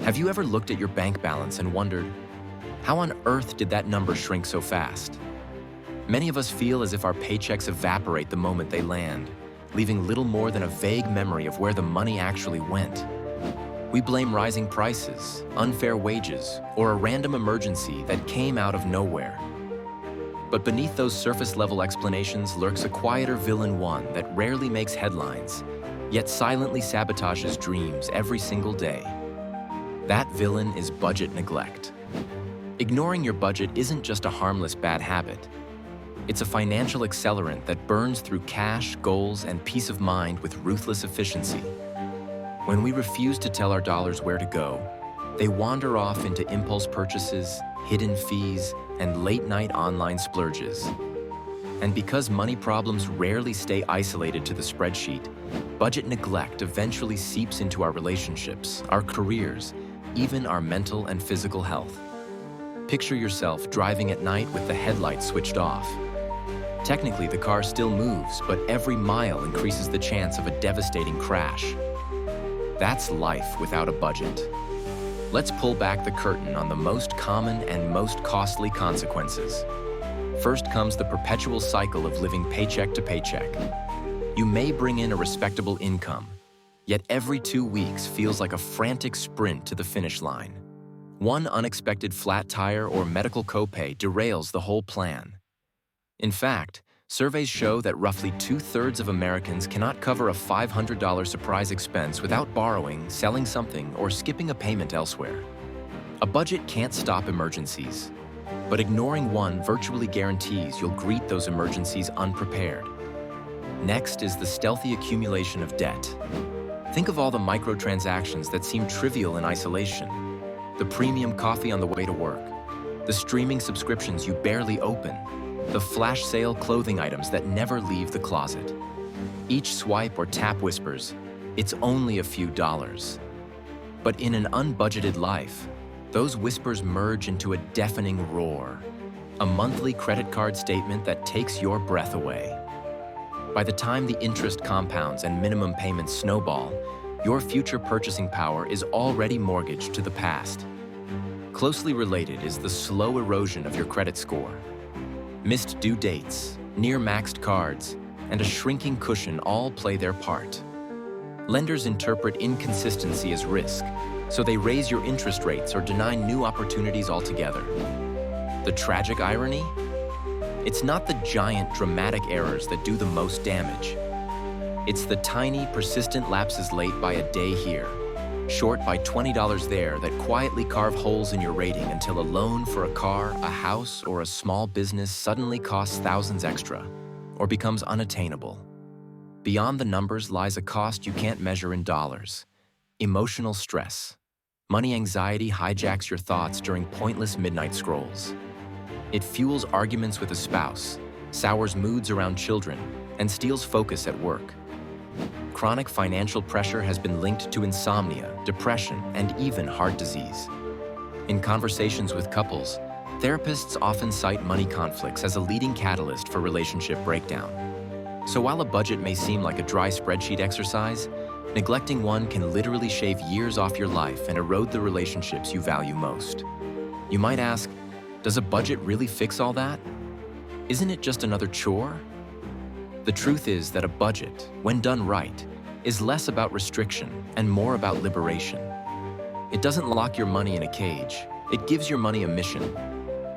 Have you ever looked at your bank balance and wondered, how on earth did that number shrink so fast? Many of us feel as if our paychecks evaporate the moment they land, leaving little more than a vague memory of where the money actually went. We blame rising prices, unfair wages, or a random emergency that came out of nowhere. But beneath those surface-level explanations lurks a quieter villain, one that rarely makes headlines, yet silently sabotages dreams every single day. That villain is budget neglect. Ignoring your budget isn't just a harmless bad habit. It's a financial accelerant that burns through cash, goals, and peace of mind with ruthless efficiency. When we refuse to tell our dollars where to go, they wander off into impulse purchases, hidden fees, and late-night online splurges. And because money problems rarely stay isolated to the spreadsheet, budget neglect eventually seeps into our relationships, our careers, even our mental and physical health. Picture yourself driving at night with the headlights switched off. Technically, the car still moves, but every mile increases the chance of a devastating crash. That's life without a budget. Let's pull back the curtain on the most common and most costly consequences. First comes the perpetual cycle of living paycheck to paycheck. You may bring in a respectable income, yet every 2 weeks feels like a frantic sprint to the finish line. One unexpected flat tire or medical copay derails the whole plan. In fact, surveys show that roughly 2/3 of Americans cannot cover a $500 surprise expense without borrowing, selling something, or skipping a payment elsewhere. A budget can't stop emergencies, but ignoring one virtually guarantees you'll greet those emergencies unprepared. Next is the stealthy accumulation of debt. Think of all the microtransactions that seem trivial in isolation. The premium coffee on the way to work, the streaming subscriptions you barely open, the flash sale clothing items that never leave the closet. Each swipe or tap whispers, it's only a few dollars. But in an unbudgeted life, those whispers merge into a deafening roar, a monthly credit card statement that takes your breath away. By the time the interest compounds and minimum payments snowball, your future purchasing power is already mortgaged to the past. Closely related is the slow erosion of your credit score. Missed due dates, near-maxed cards, and a shrinking cushion all play their part. Lenders interpret inconsistency as risk, so they raise your interest rates or deny new opportunities altogether. The tragic irony? It's not the giant, dramatic errors that do the most damage. It's the tiny, persistent lapses late by a day here, short by $20 there, that quietly carve holes in your rating until a loan for a car, a house, or a small business suddenly costs thousands extra, or becomes unattainable. Beyond the numbers lies a cost you can't measure in dollars: emotional stress. Money anxiety hijacks your thoughts during pointless midnight scrolls. It fuels arguments with a spouse, sours moods around children, and steals focus at work. Chronic financial pressure has been linked to insomnia, depression, and even heart disease. In conversations with couples, therapists often cite money conflicts as a leading catalyst for relationship breakdown. So while a budget may seem like a dry spreadsheet exercise, neglecting one can literally shave years off your life and erode the relationships you value most. You might ask, does a budget really fix all that? Isn't it just another chore? The truth is that a budget, when done right, is less about restriction and more about liberation. It doesn't lock your money in a cage, it gives your money a mission.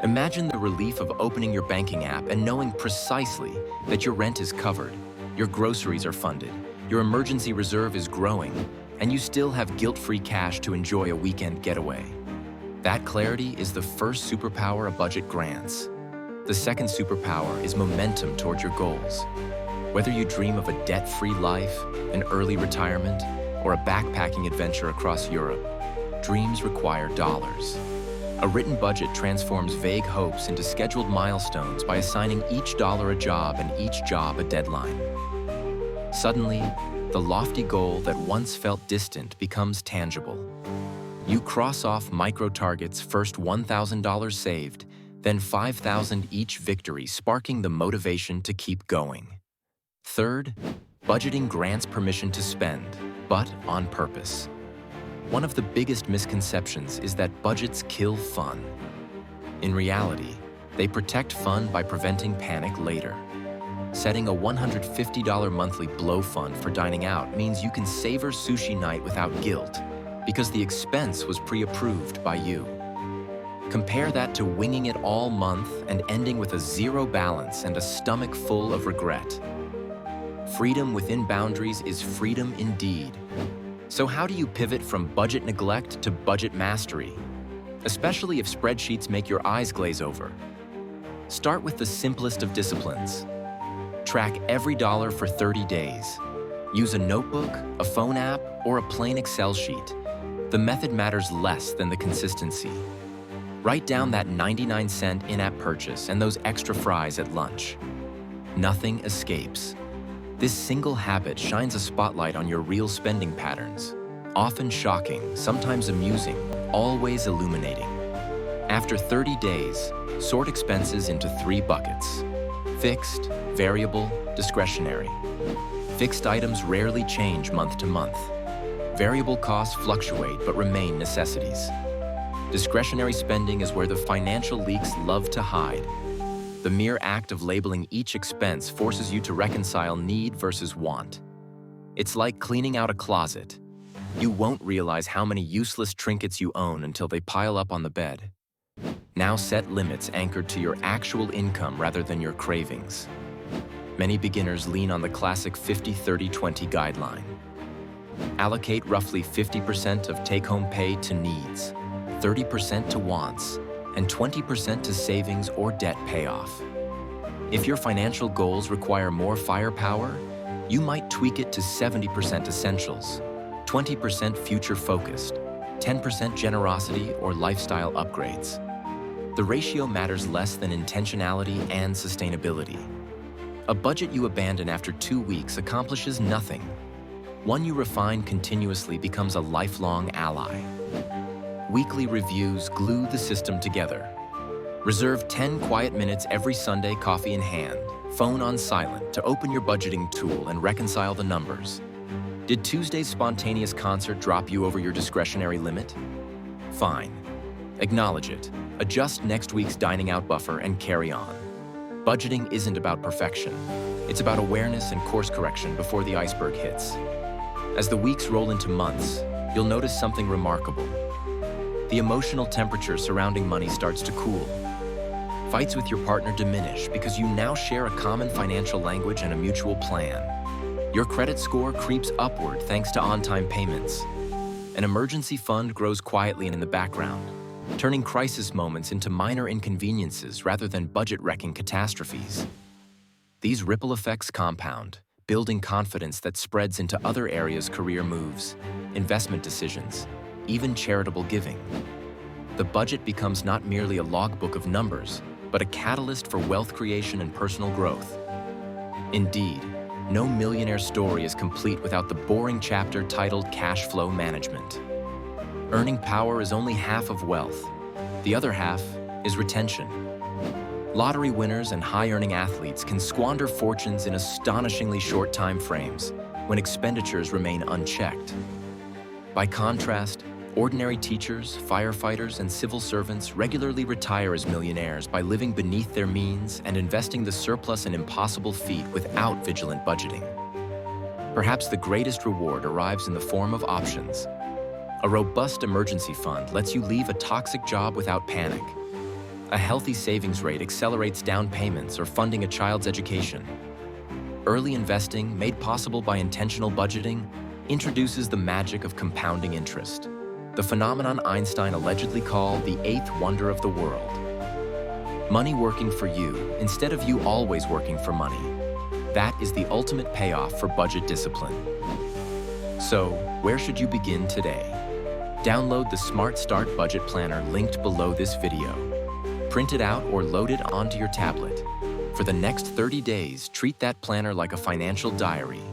Imagine the relief of opening your banking app and knowing precisely that your rent is covered, your groceries are funded, your emergency reserve is growing, and you still have guilt-free cash to enjoy a weekend getaway. That clarity is the first superpower a budget grants. The second superpower is momentum toward your goals. Whether you dream of a debt-free life, an early retirement, or a backpacking adventure across Europe, dreams require dollars. A written budget transforms vague hopes into scheduled milestones by assigning each dollar a job and each job a deadline. Suddenly, the lofty goal that once felt distant becomes tangible. You cross off micro-targets: first $1,000 saved, then $5,000 each victory, sparking the motivation to keep going. Third, budgeting grants permission to spend, but on purpose. One of the biggest misconceptions is that budgets kill fun. In reality, they protect fun by preventing panic later. Setting a $150 monthly blow fund for dining out means you can savor sushi night without guilt because the expense was pre-approved by you. Compare that to winging it all month and ending with a zero balance and a stomach full of regret. Freedom within boundaries is freedom indeed. So how do you pivot from budget neglect to budget mastery? Especially if spreadsheets make your eyes glaze over. Start with the simplest of disciplines. Track every dollar for 30 days. Use a notebook, a phone app, or a plain Excel sheet. The method matters less than the consistency. Write down that 99-cent in-app purchase and those extra fries at lunch. Nothing escapes. This single habit shines a spotlight on your real spending patterns. Often shocking, sometimes amusing, always illuminating. After 30 days, sort expenses into 3 buckets: fixed, variable, discretionary. Fixed items rarely change month to month. Variable costs fluctuate but remain necessities. Discretionary spending is where the financial leaks love to hide. The mere act of labeling each expense forces you to reconcile need versus want. It's like cleaning out a closet. You won't realize how many useless trinkets you own until they pile up on the bed. Now set limits anchored to your actual income rather than your cravings. Many beginners lean on the classic 50-30-20 guideline. Allocate roughly 50% of take-home pay to needs, 30% to wants, and 20% to savings or debt payoff. If your financial goals require more firepower, you might tweak it to 70% essentials, 20% future-focused, 10% generosity or lifestyle upgrades. The ratio matters less than intentionality and sustainability. A budget you abandon after 2 weeks accomplishes nothing. One you refine continuously becomes a lifelong ally. Weekly reviews glue the system together. Reserve 10 quiet minutes every Sunday, coffee in hand, phone on silent, to open your budgeting tool and reconcile the numbers. Did Tuesday's spontaneous concert drop you over your discretionary limit? Fine. Acknowledge it. Adjust next week's dining out buffer and carry on. Budgeting isn't about perfection. It's about awareness and course correction before the iceberg hits. As the weeks roll into months, you'll notice something remarkable. The emotional temperature surrounding money starts to cool. Fights with your partner diminish because you now share a common financial language and a mutual plan. Your credit score creeps upward thanks to on-time payments. An emergency fund grows quietly in the background, turning crisis moments into minor inconveniences rather than budget-wrecking catastrophes. These ripple effects compound, building confidence that spreads into other areas: career moves, investment decisions, even charitable giving. The budget becomes not merely a logbook of numbers, but a catalyst for wealth creation and personal growth. Indeed, no millionaire story is complete without the boring chapter titled Cash Flow Management. Earning power is only half of wealth. The other half is retention. Lottery winners and high-earning athletes can squander fortunes in astonishingly short time frames when expenditures remain unchecked. By contrast, ordinary teachers, firefighters, and civil servants regularly retire as millionaires by living beneath their means and investing the surplus in impossible feat without vigilant budgeting. Perhaps the greatest reward arrives in the form of options. A robust emergency fund lets you leave a toxic job without panic. A healthy savings rate accelerates down payments or funding a child's education. Early investing, made possible by intentional budgeting, introduces the magic of compounding interest, the phenomenon Einstein allegedly called the eighth wonder of the world. Money working for you instead of you always working for money. That is the ultimate payoff for budget discipline. So, where should you begin today? Download the Smart Start Budget Planner linked below this video. Print it out or load it onto your tablet. For the next 30 days, treat that planner like a financial diary.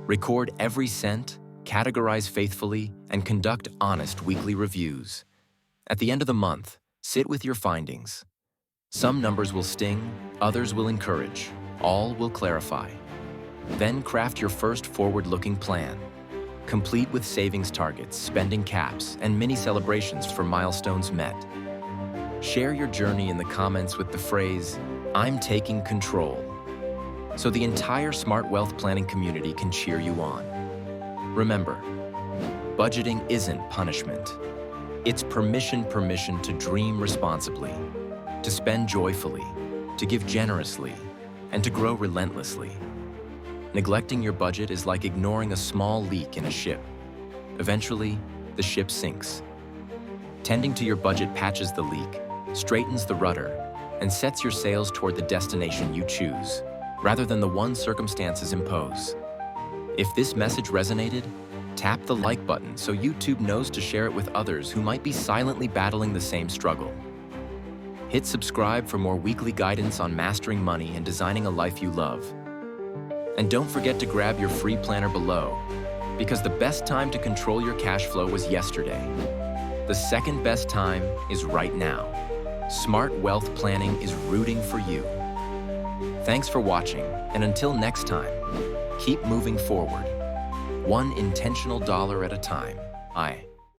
Record every cent, categorize faithfully, and conduct honest weekly reviews. At the end of the month, sit with your findings. Some numbers will sting, others will encourage, all will clarify. Then craft your first forward-looking plan. complete with savings targets, spending caps, and mini celebrations for milestones met. Share your journey in the comments with the phrase, "I'm taking control," so the entire smart wealth planning community can cheer you on. Remember, budgeting isn't punishment. It's permission to dream responsibly, to spend joyfully, to give generously, and to grow relentlessly. Neglecting your budget is like ignoring a small leak in a ship. Eventually, the ship sinks. Tending to your budget patches the leak, straightens the rudder, and sets your sails toward the destination you choose, rather than the one circumstances impose. If this message resonated, tap the like button so YouTube knows to share it with others who might be silently battling the same struggle. Hit subscribe for more weekly guidance on mastering money and designing a life you love. And don't forget to grab your free planner below, because the best time to control your cash flow was yesterday. The second best time is right now. Smart wealth planning is rooting for you. Thanks for watching, and until next time, keep moving forward. One intentional dollar at a time.